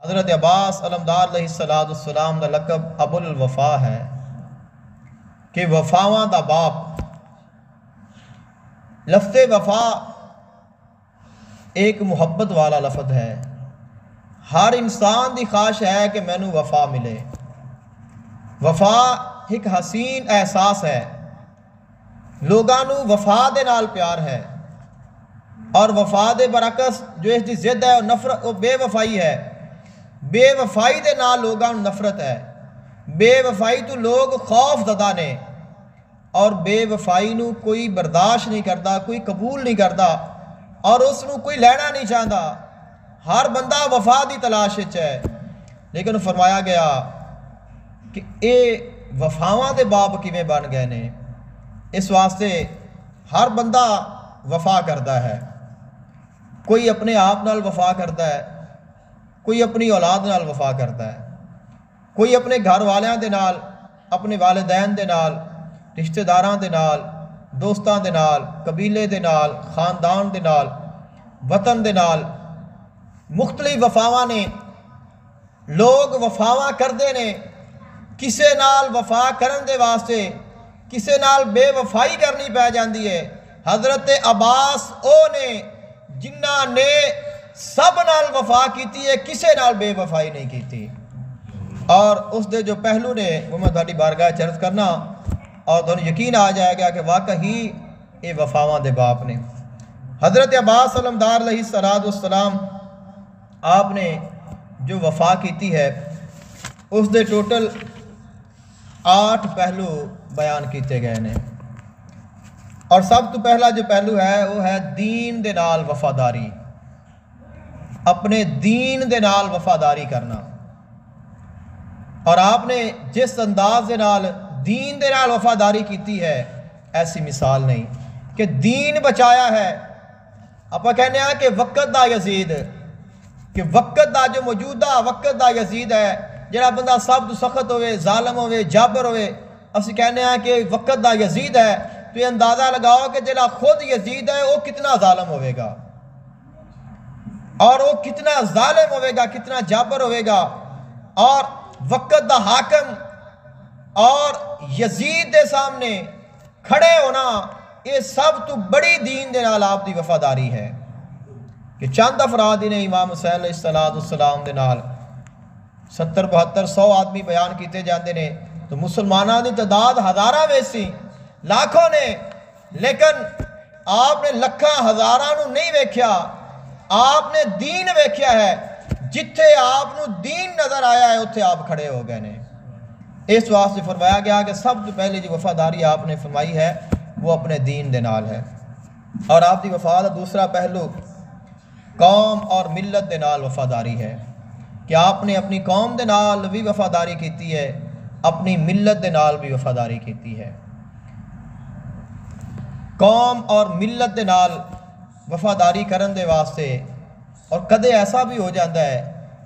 حضرت عباس علمدار علیہ السلام دا لقب ابو الوفا ہے کہ وفاواں دا باپ۔ لفظ وفا ایک محبت والا لفظ ہے۔ ہر انسان دی خواہش ہے کہ مینوں وفا ملے۔ وفا ایک حسین احساس ہے، لوگاں نوں وفا دے نال پیار ہے، اور وفا دے برعکس جو اس دی ضد ہے نفرت، وہ بے وفائی ہے۔ بے وفائی دے نال لوگاں نوں نفرت ہے، بے وفائی تو لوگ خوف زدہ نے، اور بے وفائی نوں کوئی برداشت نہیں کرتا، کوئی قبول نہیں کرتا، اور اس نوں کوئی لینا نہیں چاہتا۔ ہر بندہ وفا دی تلاش وچ ہے، لیکن فرمایا گیا کہ اے وفاواں دے باپ کیویں بن گئے نے۔ اس واسطے ہر بندہ وفا کرتا ہے، کوئی اپنے آپ نال وفا کرتا ہے، کوئی اپنی اولاد نال وفا کرتا ہے، کوئی اپنے گھر والیاں دے نال، اپنے والدین دے نال، رشتہ داراں دے نال، دوستاں دے نال، قبیلے دے نال، خاندان دے نال، وطن دے نال۔ مختلف وفاواں نے، لوگ وفاواں کردے نے۔ کسے نال وفا کرن دے واسطے کسے نال بے وفائی کرنی پہ جاندی ہے۔ حضرت عباس او نے جنہاں نے سب نال وفا کیتی ہے، کسے نال بے وفائی نہیں کیتی۔ اور اس دے جو پہلو نے وہ میں تھوڑی بارگاہ چرچ کرنا، اور تھوڑا یقین آ جائے گا کہ واقعی یہ وفاواں دے باپ نے۔ حضرت عباس علمدار علیہ السلام آپ نے جو وفا کیتی ہے اس دے ٹوٹل 8 پہلو بیان کیتے گئے نے، اور سب تو پہلا جو پہلو ہے وہ ہے دین دے نال وفاداری، اپنے دین دے نال وفاداری کرنا۔ اور آپ نے جس انداز دے نال دین دے نال وفاداری کیتی ہے، ایسی مثال نہیں کہ دین بچایا ہے۔ آپ کہنے ہیں کہ وقت دا یزید، کہ وقت دا جو موجودہ وقت دا یزید ہے، جڑا بندہ سب تو سخت ہوئے، ظالم ہوئے، جابر ہوئے، اسی کہنے ہیں کہ وقت دا یزید ہے، تو یہ اندازہ لگاؤ کہ جڑا خود یزید ہے وہ کتنا ظالم ہوئے گا، اور وہ کتنا ظالم ہوئے گا، کتنا جابر ہوئے گا۔ اور وقت دا حاکم اور یزید دے سامنے کھڑے ہونا، یہ سب تو بڑی دین دے نال آپ دی وفاداری ہے۔ کہ چند افراد نے امام حسین علیہ السلام دے نال 70-72-100 آدمی بیان کیتے جاندے نے، تو مسلمانوں دی تعداد ہزاراں وچ سی، لاکھوں نے، لیکن آپ نے لکھاں ہزاراں نو نہیں ویکھیا، آپ نے دین ویکھیا ہے۔ جتھے آپ نو دین نظر آیا ہے اتھے آپ کھڑے ہو گئے نے۔ اس واسطے فرمایا گیا کہ سب سے پہلے جو وفاداری آپ نے فرمائی ہے وہ اپنے دین دے نال ہے۔ اور آپ دی وفا دا دوسرا پہلو قوم اور ملت دے نال وفاداری ہے، کہ آپ نے اپنی قوم دے نال بھی وفاداری کیتی ہے، اپنی ملت دے نال بھی وفاداری کیتی ہے۔ قوم اور ملت دے نال وفاداری کرن دے واسطے، اور کدے ایسا بھی ہو جاتا ہے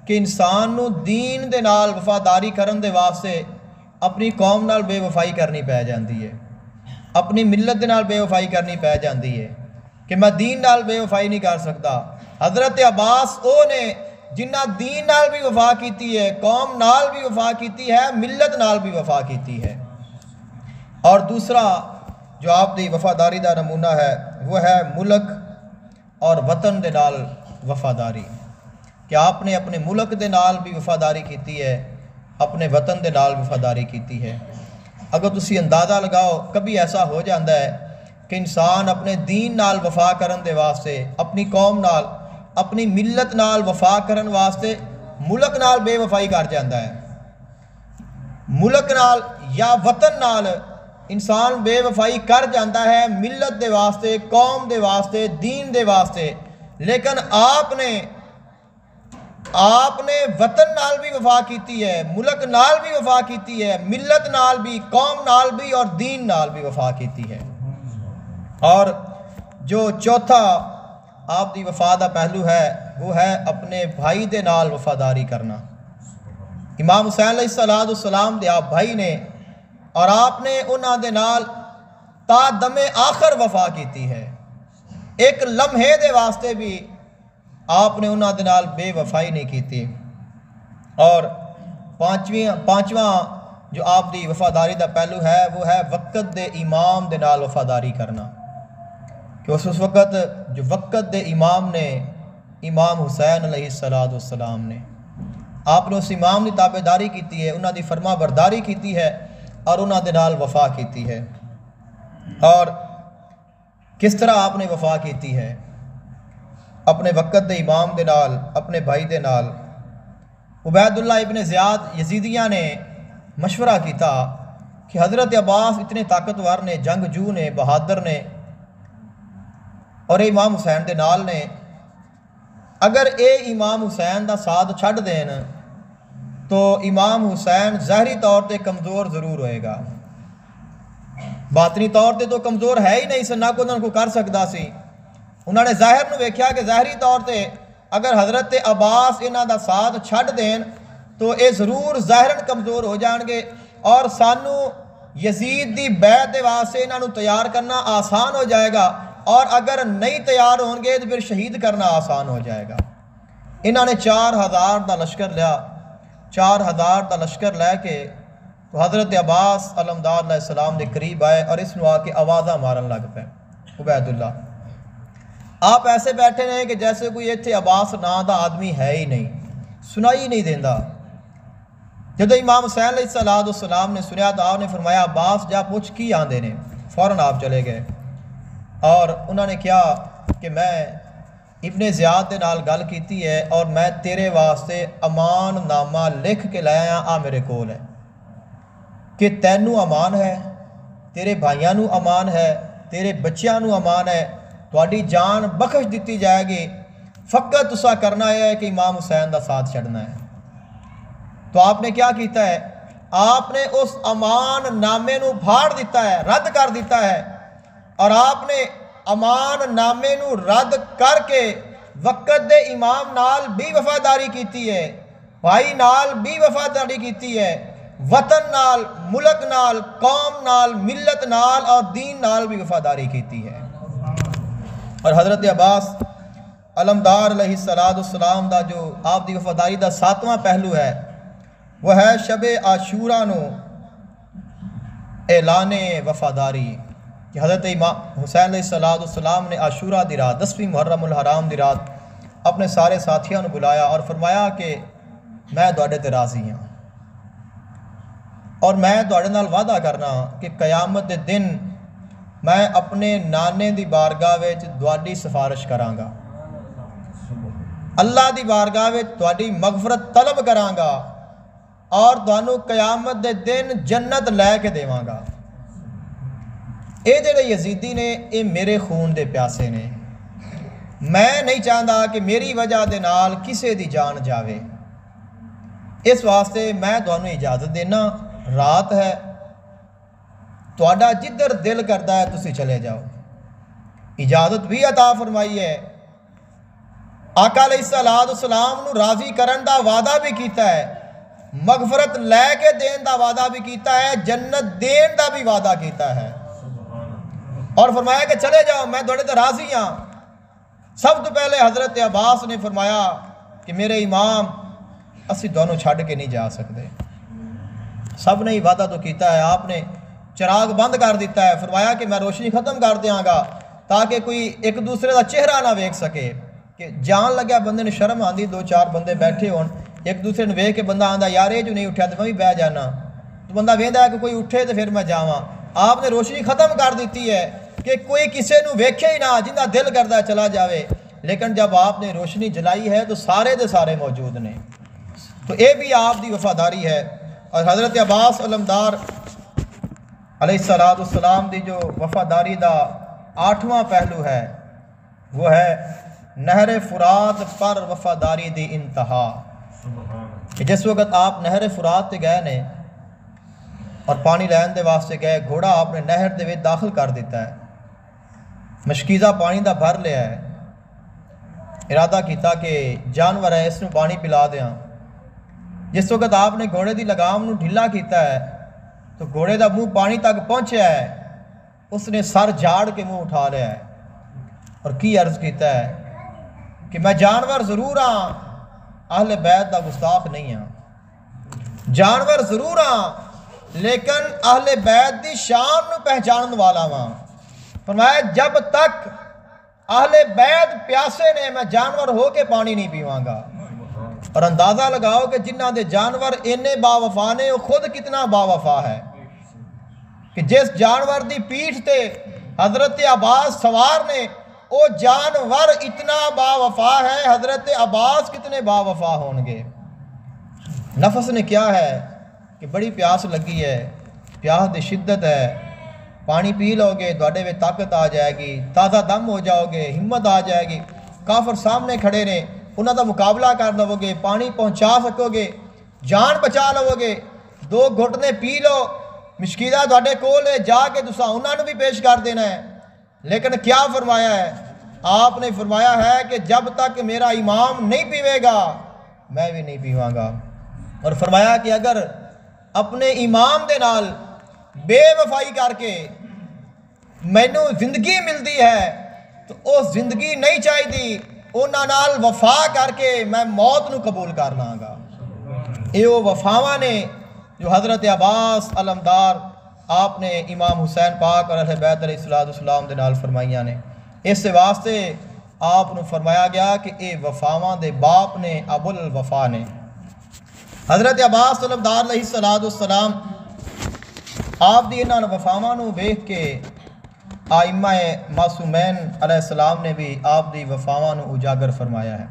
کہ انسان نو دین دے نال وفاداری کرن دے واسطے اپنی قوم نال بے وفائی کرنی پہ جاندی ہے، اپنی ملت دے نال بے وفائی کرنی پہ جاندی ہے، کہ میں دین نال بے وفائی نہیں کر سکتا۔ حضرت عباس او نے جنہ دین نال بھی وفا کیتی ہے، قوم نال بھی وفا کیتی ہے، ملت نال بھی وفا کیتی ہے۔ اور دوسرا جو آپ دی وفاداری دا نمونہ ہے وہ ہے ملک اور وطن دے نال وفاداری، کہ آپ نے اپنے ملک دے نال بھی وفاداری کیتی ہے، اپنے وطن دے نال وفاداری کیتی ہے۔ اگر تسی اندازہ لگاؤ، کبھی ایسا ہو جاتا ہے کہ انسان اپنے دین نال وفا کرن دے واسطے، اپنی قوم نال، اپنی ملت نال وفا کرن واسطے ملک نال بے وفائی کر جاتا ہے۔ ملک نال یا وطن نال انسان بے وفائی کر جاتا ہے، ملت دے واسطے، قوم دے واسطے، دین دے واسطے، لیکن آپ نے وطن نال بھی وفا کیتی ہے، ملک نال بھی وفا کیتی ہے، ملت نال بھی، قوم نال بھی، اور دین نال بھی وفا کیتی ہے۔ اور جو چوتھا آپ دی وفا دا پہلو ہے وہ ہے اپنے بھائی دے نال وفاداری کرنا۔ امام حسین علیہ السلام دے آپ بھائی نے، اور آپ نے انہاں دے نال تا دم آخر وفا کیتی ہے۔ ایک لمحے دے واسطے بھی آپ نے انہاں دے نال بے وفائی نہیں کیتی۔ اور پانچواں جو آپ دی وفاداری دا پہلو ہے وہ ہے وقت دے امام دے نال وفاداری کرنا، کہ اس وقت جو وقت دے امام نے امام حسین علیہ السلام نے آپ نے اس امام دی تابع داری کیتی ہے، انہاں دی فرما برداری کیتی ہے اور انہاں دے نال وفا کیتی ہے۔ اور کس طرح آپ نے وفا کیتی ہے؟ اپنے وقت دے امام دے نال، اپنے بھائی دے نال۔ عبید اللہ ابن زیاد یزیدیہ نے مشورہ کیتا کہ حضرت عباس اتنے طاقتور نے، جنگجو نے، بہادر نے، اور اے امام حسین دے نال نے، اگر اے امام حسین دا ساتھ چھڑ دین تو امام حسین ظاہری طور تے کمزور ضرور ہوئے گا، باطنی طور تے تو کمزور ہے ہی نہیں سن، نہ کوئی انہوں کو کر سکتا سی۔ انہوں نے ظاہر نو ویکھیا کہ ظاہری طور تے اگر حضرت عباس انہاں دا ساتھ چھڑ دین تو اے ضرور ظاہراً کمزور ہو جان گے، اور سانو یزید دی بیعت دے واسطے انہاں نو تیار کرنا آسان ہو جائے گا، اور اگر نہیں تیار ہوں گے تو پھر شہید کرنا آسان ہو جائے گا۔ انہوں نے 4000 دا لشکر لیا، 4000 دا لشکر لے کے تو حضرت عباس علمدار علیہ السلام دے قریب آئے اور اس نو آ کے آوازاں مارن لگ پے۔ عبید اللہ آپ ایسے بیٹھے ہیں کہ جیسے کوئی ایتھے عباس نا دا آدمی ہے ہی نہیں، سنائی نہیں دیندا۔ جب امام حسین علیہ السلام نے سنیا تو آپ نے فرمایا عباس جا پوچھ کی آندے نے، فوراً آپ چلے گئے اور انہوں نے کہا کہ میں ابن زیاد دے نال گل کیتی ہے اور میں تیرے واسطے امان نامہ لکھ کے لایا آ میرے کول ہے کہ تینوں امان ہے، تیرے بھائیاں نو امان ہے، تیرے بچیاں نو امان ہے، تہاڈی جان بخش دیتی جائے گی، فقط تسا کرنا ہے کہ امام حسین دا ساتھ چھڑنا ہے۔ تو آپ نے کیا کیتا ہے؟ آپ نے اس امان نامے نو پھاڑ دیتا ہے، رد کر دیتا ہے، اور آپ نے امان نامے نو رد کر کے وقت دے امام نال بھی وفاداری کیتی ہے، بھائی نال بھی وفاداری کیتی ہے، وطن نال، ملک نال، قوم نال، ملت نال اور دین نال بھی وفاداری کیتی ہے۔ اور حضرت عباس علمدار علیہ السلام دا جو آپ دی وفاداری دا 7واں پہلو ہے وہ ہے شب عاشوراء نو اعلان وفاداری، کہ حضرت امام حسین علیہ السلام نے عاشوراء دی رات 10ویں محرم الحرام دی رات اپنے سارے ساتھیوں نے بلایا اور فرمایا کہ میں تواڈے تے راضی ہاں اور میں تواڈے نال وعدہ کرنا کہ قیامت دے دن میں اپنے نانے دی بارگاہ وچ تواڈی سفارش کراں گا، اللہ دی بارگاہ وچ تواڈی مغفرت طلب کراں گا اور تانوں قیامت دے دن جنت لے کے دیواں گا۔ اے جڑے یزیدی نے اے میرے خون دے پیاسے نے، میں نہیں چاہتا کہ میری وجہ دے نال کسے دی جان جاوے، اس واسطے میں تانوں اجازت دینا، رات ہے، تہاڈا جدھر دل کرتا ہے تسی چلے جاؤ۔ اجازت بھی عطا فرمائی ہے، آقا علیہ السلام نو راضی کرن دا وعدہ بھی کیتا ہے، مغفرت لے کے دین دا وعدہ بھی کیتا ہے، جنت دین دا بھی وعدہ کیتا ہے، اور فرمایا کہ چلے جاؤ میں تھوڑے تے راضی ہاں۔ سب تو پہلے حضرت عباس نے فرمایا کہ میرے امام اسی دونوں چھڑ کے نہیں جا سکتے، سب نے ہی وعدہ تو کیتا ہے، آپ نے چراغ بند کر دیتا ہے، فرمایا کہ میں روشنی ختم کر دیاں گا تاکہ کوئی ایک دوسرے دا چہرہ نہ ویکھ سکے، کہ جان لگیا بندے نے شرم آندی 2-4 بندے بیٹھے ہون، ایک دوسرے نے ویکھ کے بندہ آندا یار یہ جو نہیں اٹھیا تو میں بھی بہ جانا، تو بندہ ویندا ہے کہ کوئی اٹھے تو پھر میں جاواں۔ آپ نے روشنی ختم کر دیتی ہے کہ کوئی کسے نو ویکھے ہی نہ، جندا دل کردا ہے چلا جاوے، لیکن جب آپ نے روشنی جلائی ہے تو سارے دے سارے موجود نے، تو یہ بھی آپ دی وفاداری ہے۔ اور حضرت عباس علمدار علیہ السلام دی جو وفاداری دا 8واں پہلو ہے وہ ہے نہر فرات پر وفاداری دی انتہا، کہ جس وقت آپ نہر فرات تے گئے نے اور پانی لین دے واسطے گئے، گھوڑا آپ نے نہر دے وچ داخل کر دیتا ہے، مشکیزہ پانی دا بھر لیا ہے، ارادہ کیتا کہ جانور ہے اس نو پانی پلا دیاں۔ جس وقت آپ نے گھوڑے دی لگام نو ڈھیلا کیتا ہے تو گھوڑے دا منہ پانی تک پہنچیا ہے، اس نے سر جھاڑ کے منہ اٹھا لیا ہے اور کی عرض کیتا ہے کہ میں جانور ضرور ہاں، اہل بیت دا گستاخ نہیں ہاں، جانور ضرور ہاں لیکن اہل بیت دی شان نو پہچان والا ہاں۔ فرمایا جب تک اہل بیت پیاسے نے میں جانور ہو کے پانی نہیں پیواں گا۔ اور اندازہ لگاؤ کہ جنہ دے جانور اینے با وفا نے وہ خود کتنا با وفا ہے کہ جس جانور دی پیٹھ تے حضرت عباس سوار نے وہ جانور اتنا با وفا ہے، حضرت عباس کتنے با وفا ہون گے۔ نفس نے کیا ہے کہ بڑی پیاس لگی ہے، پیاس دی شدت ہے، پانی پی لو گے تواڈے وچ طاقت آ جائے گی، تازہ دم ہو جاؤ گے، ہمت آ جائے گی۔ کافر سامنے کھڑے نے، انہاں دا مقابلہ کر لو گے، پانی پہنچا سکو گے، جان بچا لو گے، 2 گھٹنے پی لو، مشکلہ تواڈے کول ہے، جا کے تساں انہاں نوں بھی پیش کر دینا ہے۔ لیکن کیا فرمایا ہے؟ آپ نے فرمایا ہے کہ جب تک میرا امام نہیں پیوے گا میں بھی نہیں پیواں گا۔ اور فرمایا کہ اگر اپنے امام دے نال بے وفائی کر کے مینوں زندگی ملتی ہے تو وہ زندگی نہیں چاہیے، انہاں نال وفا کر کے میں موت نو قبول کر لاں گا۔ یہ وہ وفاواں نے جو حضرت عباس علمدار آپ نے امام حسین پاک اور اہل بیت علیہ السلام دے نال فرمائیاں نے۔ اس واسطے آپ نے فرمایا گیا کہ اے وفاواں دے باپ نے، ابو الوفا نے۔ حضرت عباس علمدار علیہ السلام آپ دی انہاں وفاواں نو ویکھ کے آئمہ معصومین علیہ السلام نے بھی آپ دی وفاواں نو اجاگر فرمایا ہے۔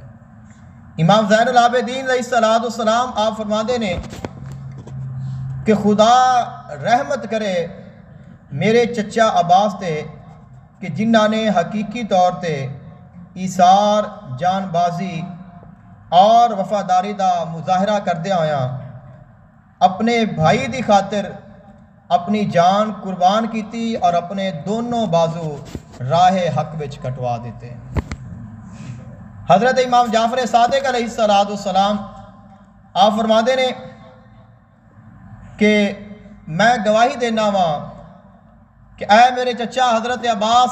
امام زین العابدین علیہ السلام آپ فرماندے نے کہ خدا رحمت کرے میرے چچا عباس تے کہ جنہاں نے حقیقی طور تے ایثار، جان بازی اور وفاداری دا مظاہرہ کردے آیا اپنے بھائی دی خاطر اپنی جان قربان کیتی اور اپنے دونوں بازو راہ حق وچ کٹوا دیتے۔ حضرت امام جعفر صادق علیہ السلام آپ فرماندے نے کہ میں گواہی دینا وا کہ اے میرے چچا حضرت عباس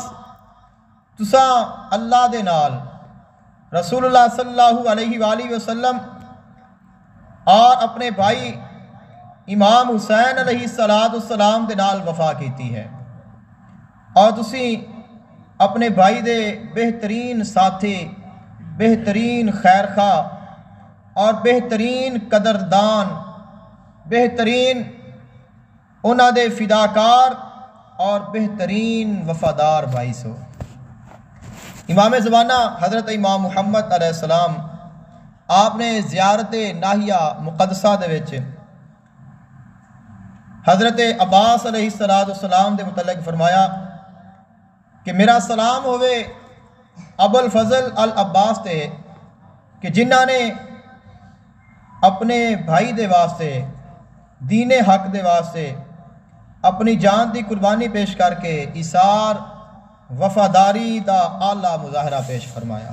تساں اللہ دے نال، رسول اللہ صلی اللہ علیہ وآلہ وسلم اور اپنے بھائی امام حسین علیہ السلام دے نال وفا کیتی ہے، اور تسی اپنے بھائی دے بہترین ساتھی، بہترین خیر خواہ اور بہترین قدردان، بہترین انہاں دے فداکار اور بہترین وفادار بھائی سو۔ امام زمانہ حضرت امام محمد علیہ السلام آپ نے زیارت ناحیہ مقدسہ دے وچ حضرت عباس علیہ السلام دے متعلق فرمایا کہ میرا سلام ہوئے ابو الفضل العباس تے کہ جنہاں نے اپنے بھائی دے واسطے، دین حق دے واسطے اپنی جان دی قربانی پیش کر کے ایثار، وفاداری دا اعلیٰ مظاہرہ پیش فرمایا۔